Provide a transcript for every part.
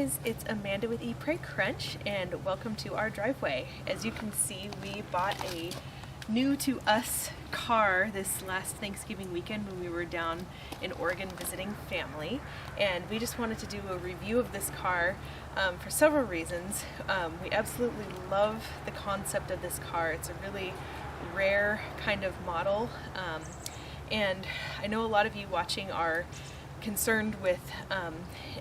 guys, it's Amanda with Eat Pray Crunch, and welcome to our driveway. As you can see, we bought a new to us car this last Thanksgiving weekend when we were down in Oregon visiting family, and we just wanted to do a review of this car for several reasons. We absolutely love the concept of this car. It's a really rare kind of model, and I know a lot of you watching are concerned with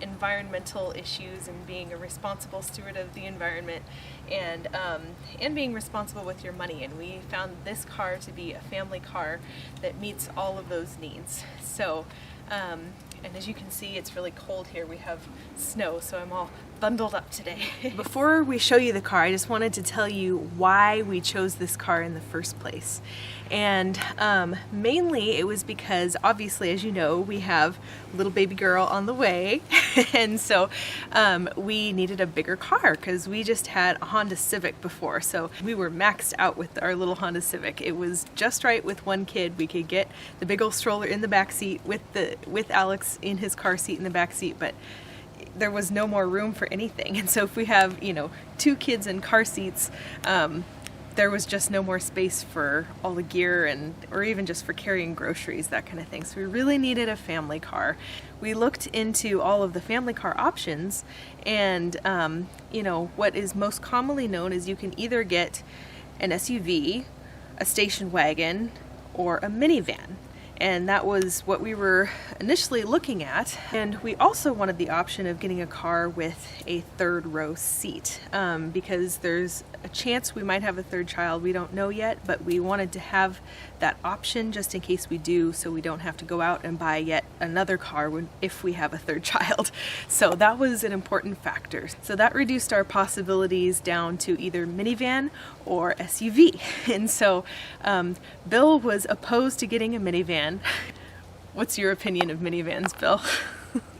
environmental issues and being a responsible steward of the environment, and being responsible with your money, and we found this car to be a family car that meets all of those needs. So and as you can see, it's really cold here. We have snow, so I'm all bundled up today. Before we show you the car, I just wanted to tell you why we chose this car in the first place. And mainly it was because, obviously, as you know, we have a little baby girl on the way, and so we needed a bigger car because we just had a Honda Civic before, so we were maxed out with our little Honda Civic. It was just right with one kid. We could get the big old stroller in the back seat with Alex in his car seat in the back seat, but there was no more room for anything. And so if we have, two kids in car seats, there was just no more space for all the gear or even just for carrying groceries, that kind of thing. So we really needed a family car. We looked into all of the family car options, and what is most commonly known is you can either get an SUV, a station wagon, or a minivan. And that was what we were initially looking at. And we also wanted the option of getting a car with a third row seat, because there's a chance we might have a third child. We don't know yet, but we wanted to have that option just in case we do, so we don't have to go out and buy yet another car if we have a third child. So that was an important factor. So that reduced our possibilities down to either minivan or SUV. And so Bill was opposed to getting a minivan. What's your opinion of minivans, Bill?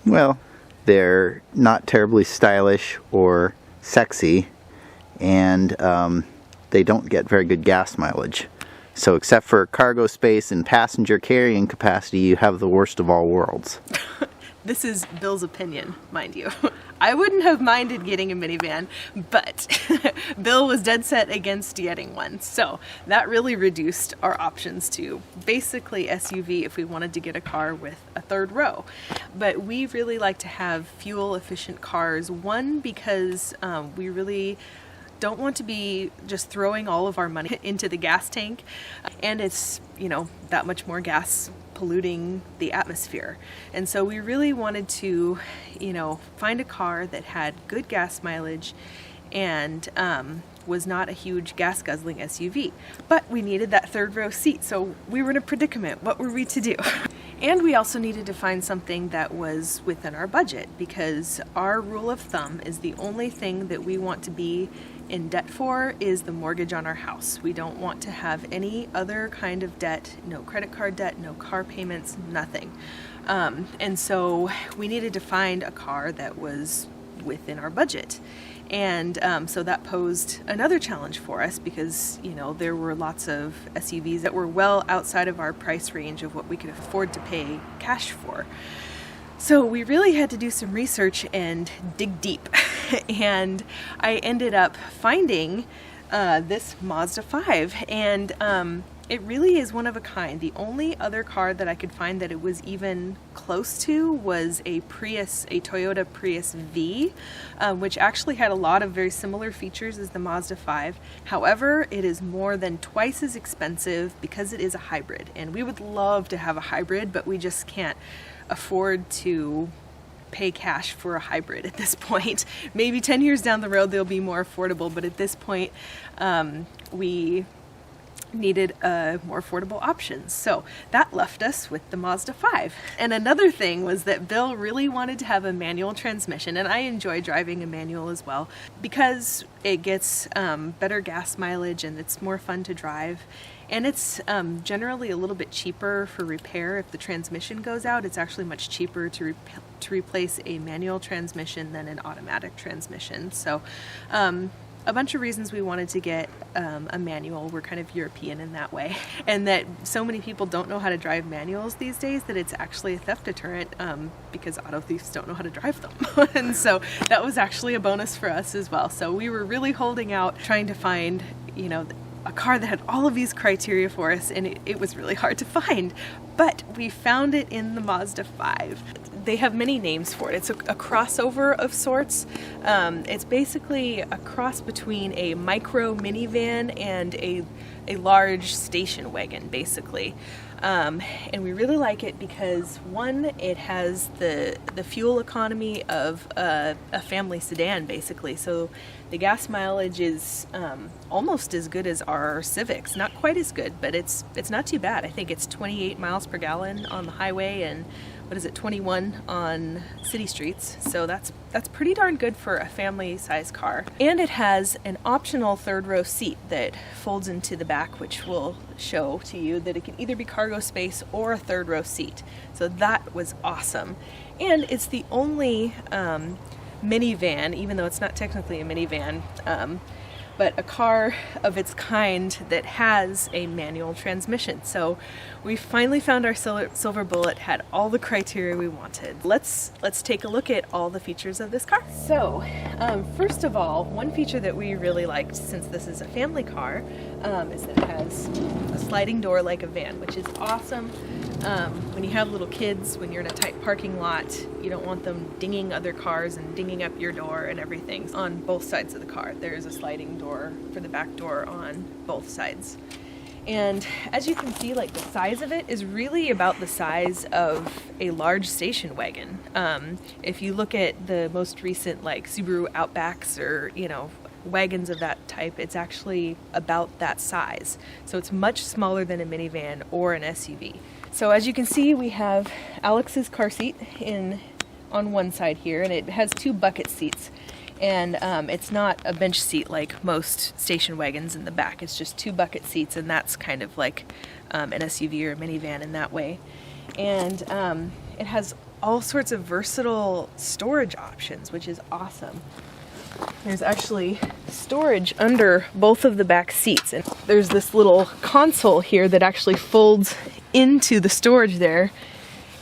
Well, they're not terribly stylish or sexy, and they don't get very good gas mileage. So except for cargo space and passenger carrying capacity, you have the worst of all worlds. This is Bill's opinion, mind you. I wouldn't have minded getting a minivan, but Bill was dead set against getting one. So that really reduced our options to basically SUV if we wanted to get a car with a third row. But we really like to have fuel efficient cars. One, because we really don't want to be just throwing all of our money into the gas tank, and it's that much more gas polluting the atmosphere. And so we really wanted to find a car that had good gas mileage and was not a huge gas guzzling SUV, but we needed that third row seat, so we were in a predicament. What were we to do? And we also needed to find something that was within our budget, because our rule of thumb is the only thing that we want to be in debt for is the mortgage on our house. We don't want to have any other kind of debt, no credit card debt, no car payments, nothing. And so we needed to find a car that was within our budget. And so that posed another challenge for us, because there were lots of SUVs that were well outside of our price range of what we could afford to pay cash for. So we really had to do some research and dig deep. And I ended up finding this Mazda 5, and it really is one of a kind. The only other car that I could find that it was even close to was a Toyota Prius V, which actually had a lot of very similar features as the Mazda 5. However, it is more than twice as expensive because it is a hybrid, and we would love to have a hybrid, but we just can't afford to pay cash for a hybrid at this point. Maybe 10 years down the road they'll be more affordable, but at this point we needed more affordable options. So that left us with the Mazda 5. And another thing was that Bill really wanted to have a manual transmission, and I enjoy driving a manual as well because it gets better gas mileage and it's more fun to drive. And it's generally a little bit cheaper for repair. If the transmission goes out, it's actually much cheaper to replace a manual transmission than an automatic transmission. So a bunch of reasons we wanted to get a manual. We're kind of European in that way, and that so many people don't know how to drive manuals these days that it's actually a theft deterrent, because auto thieves don't know how to drive them. And so that was actually a bonus for us as well. So we were really holding out, trying to find, you know, a car that had all of these criteria for us, and it was really hard to find. But we found it in the Mazda 5. They have many names for it. It's a crossover of sorts. It's basically a cross between a micro minivan and a large station wagon, basically. And we really like it because, one, it has the fuel economy of a family sedan, basically. So the gas mileage is almost as good as our Civics. Not quite as good, but it's not too bad. I think it's 28 miles per gallon on the highway, and what is it, 21 on city streets. So that's pretty darn good for a family-sized car. And it has an optional third row seat that folds into the back, which will show to you that it can either be cargo space or a third row seat. So that was awesome. And it's the only minivan, even though it's not technically a minivan, but a car of its kind that has a manual transmission. So we finally found our silver bullet, had all the criteria we wanted. Let's take a look at all the features of this car. So first of all, one feature that we really liked, since this is a family car, is that it has a sliding door like a van, which is awesome. When you have little kids, when you're in a tight parking lot, you don't want them dinging other cars and dinging up your door and everything. On both sides of the car, there's a sliding door for the back door on both sides. And as you can see, like, the size of it is really about the size of a large station wagon. If you look at the most recent, like, Subaru Outbacks or, you know, wagons of that type, it's actually about that size. So it's much smaller than a minivan or an SUV. So as you can see, we have Alex's car seat on one side here, and it has two bucket seats. And it's not a bench seat like most station wagons in the back. It's just two bucket seats, and that's kind of like an SUV or a minivan in that way. And it has all sorts of versatile storage options, which is awesome. There's actually storage under both of the back seats, and there's this little console here that actually folds into the storage there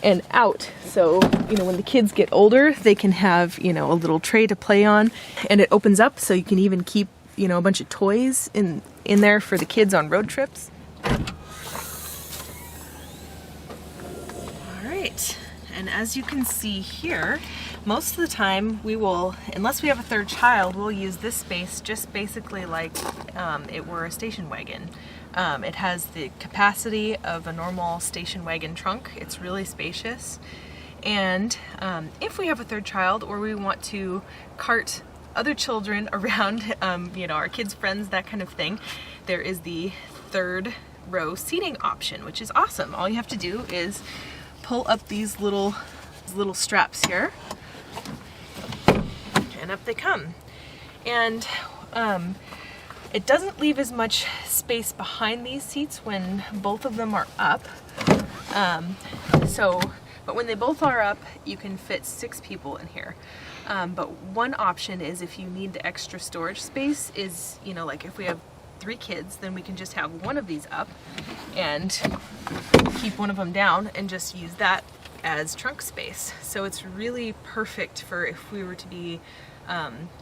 and out. So, you know, when the kids get older, they can have, you know, a little tray to play on, and it opens up so you can even keep, you know, a bunch of toys in there for the kids on road trips. All right, and as you can see here, most of the time we will, unless we have a third child, we'll use this space just basically like it were a station wagon. It has the capacity of a normal station wagon trunk. It's really spacious. And if we have a third child, or we want to cart other children around, you know, our kids' friends, that kind of thing, there is the third row seating option, which is awesome. All you have to do is pull up these little straps here, and up they come. And it doesn't leave as much space behind these seats when both of them are up. But when they both are up, you can fit 6 people in here. But one option is, if you need the extra storage space, is, you know, like if we have 3 kids, then we can just have one of these up and keep one of them down and just use that as trunk space. So it's really perfect for if we were to be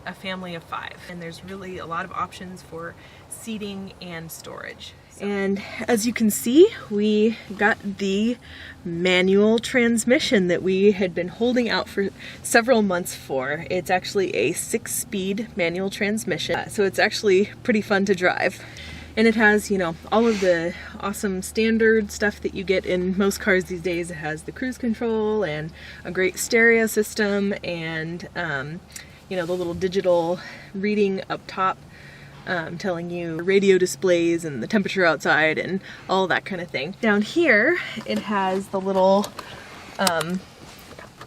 a family of 5, and there's really a lot of options for seating and storage. And as you can see, we got the manual transmission that we had been holding out for several months for. It's actually a 6-speed manual transmission, so it's actually pretty fun to drive. And it has, you know, all of the awesome standard stuff that you get in most cars these days. It has the cruise control and a great stereo system, and you know, the little digital reading up top, telling you radio displays and the temperature outside and all that kind of thing. Down here, it has the little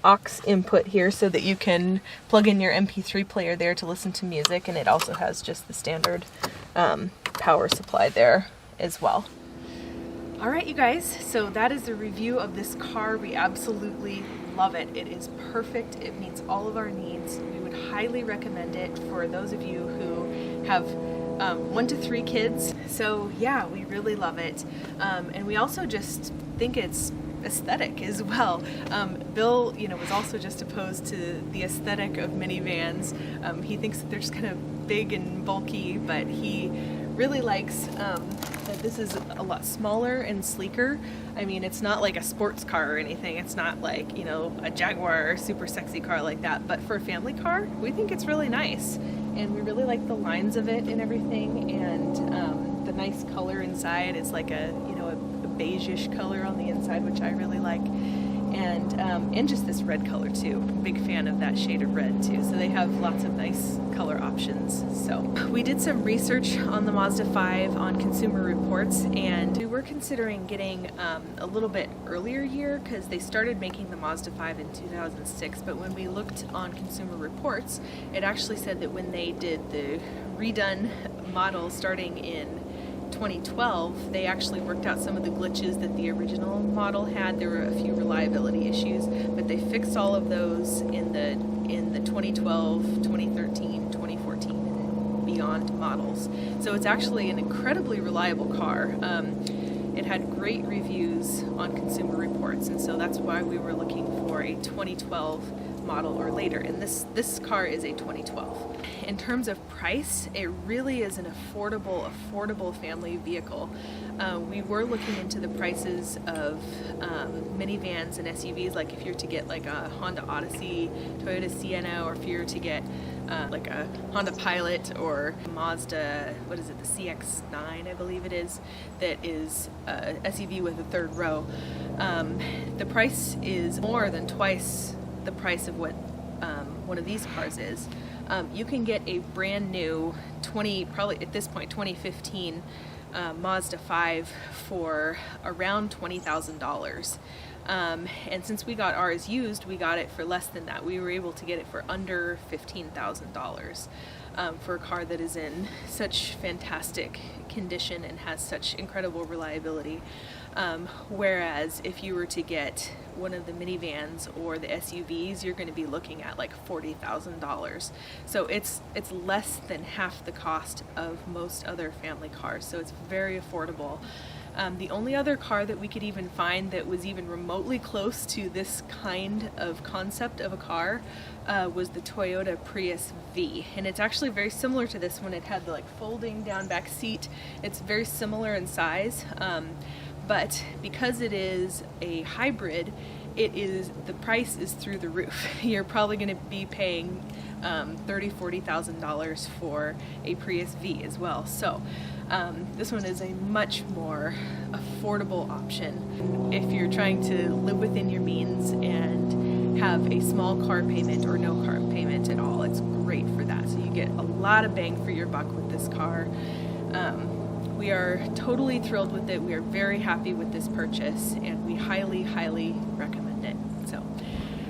aux input here so that you can plug in your MP3 player there to listen to music, and it also has just the standard power supply there as well. All right, you guys, so that is the review of this car. We absolutely love it. It is perfect. It meets all of our needs. We would highly recommend it for those of you who have 1 to 3 kids. So yeah, we really love it. And we also just think it's aesthetic as well. Bill, was also just opposed to the aesthetic of minivans. He thinks that they're just kind of big and bulky, but he really likes that this is a lot smaller and sleeker. I mean, it's not like a sports car or anything. It's not like, a Jaguar or super sexy car like that. But for a family car, we think it's really nice. And we really like the lines of it and everything. And the nice color inside. It's like a beige-ish color on the inside, which I really like. And just this red color too. Big fan of that shade of red too. So they have lots of nice color options. So we did some research on the Mazda 5 on Consumer Reports, and we were considering getting a little bit earlier year because they started making the Mazda 5 in 2006. But when we looked on Consumer Reports, it actually said that when they did the redone model starting in 2012, they actually worked out some of the glitches that the original model had. There were a few reliability issues, but they fixed all of those in the 2012, 2013, 2014, and beyond models. So it's actually an incredibly reliable car. It had great reviews on Consumer Reports, and so that's why we were looking for a 2012 model or later, and this car is a 2012. In terms of price, it really is an affordable family vehicle. We were looking into the prices of minivans and SUVs, like if you're to get like a Honda Odyssey, Toyota Sienna, or if you're to get like a Honda Pilot or Mazda, what is it, the CX-9 I believe it is, that is a SUV with a third row. The price is more than twice the price of what one of these cars is. You can get a brand new probably at this point 2015 Mazda 5 for around $20,000. And since we got ours used, we got it for less than that. We were able to get it for under $15,000 for a car that is in such fantastic condition and has such incredible reliability. Whereas if you were to get one of the minivans or the SUVs, you're going to be looking at like $40,000. So it's less than half the cost of most other family cars. So it's very affordable. The only other car that we could even find that was even remotely close to this kind of concept of a car was the Toyota Prius V, and it's actually very similar to this one. It had the like folding down back seat. It's very similar in size, but because it is a hybrid, the price is through the roof. You're probably going to be paying $30,000-$40,000 for a Prius V as well. So this one is a much more affordable option if you're trying to live within your means and have a small car payment or no car payment at all. It's great for that. So you get a lot of bang for your buck with this car. We are totally thrilled with it. We are very happy with this purchase, and we highly, highly recommend it. So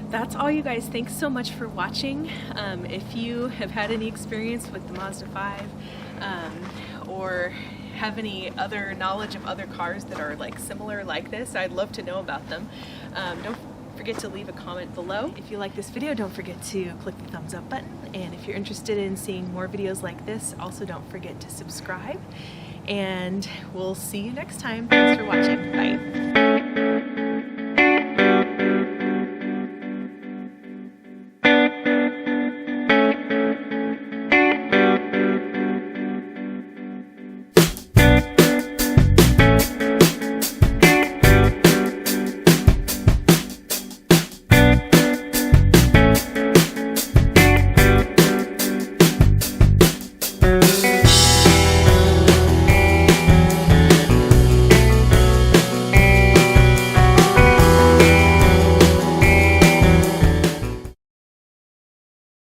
that's all, you guys. Thanks so much for watching. If you have had any experience with the Mazda 5 or have any other knowledge of other cars that are like similar like this, I'd love to know about them. Don't forget to leave a comment below. If you like this video, don't forget to click the thumbs up button. And if you're interested in seeing more videos like this, also don't forget to subscribe. And we'll see you next time. Thanks for watching. Bye.